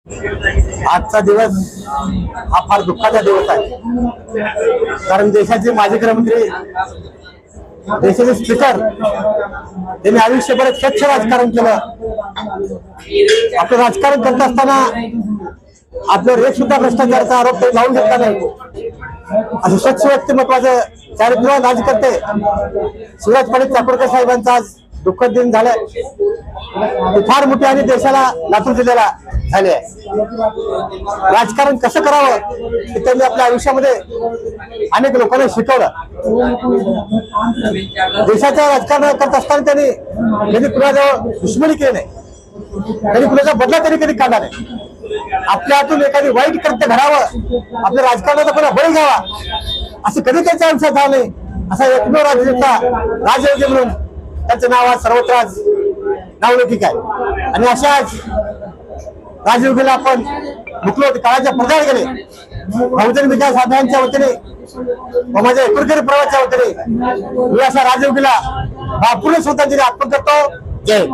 आजचा दिवस हा फार दुःखाचा दिवस आहे। कारण देशाचे माजी गृहमंत्री, देशाचे स्पीकर त्यांनी आयुष्यभर स्वच्छ राजकारण केलं। आपलं राजकारण करत असताना आपल्यावर एक सुद्धा भ्रष्टाचाराचा आरोप काही लावून घेतला नाही। असं स्वच्छ व्यक्तिमत्वाचं चारित्र्य राजकर्ते शिवराज पाटील चाकूरकर साहेबांचा आज दुःखद दिन झालं। फार मोठी आणि देशाला लातूर जिल्ह्याला झाले आहे। राजकारण कसं करावं हे त्यांनी आपल्या आयुष्यामध्ये अनेक लोकांना शिकवलं। देशाचं राजकारण करत असताना त्यांनी कधी कुणाजवळ दुश्मनी केली नाही, कधी कुणाचा बदला कधी काढला नाही। आपल्या हातून एखादी वाईट कृत्य घडावं, आपल्या राजकारणाचा कोणा बळी घ्यावा असं कधी त्यांच्या आयुष्यात झालं नाही। असा एकमेव राजयोगी म्हणून त्यांचं नाव आज सर्वत्र आज नावलौकिक आहे। आणि अशाच राजयोगीला आपण मुकलो काळाच्या पडद्यावर गेले। बहुजन विकास अभियानच्या वतीने व माझ्या एकूणकरी प्रवासाच्या वतीने मी अशा राजयोगीला पूर्ण श्रद्धांजली अर्पण करतो। जय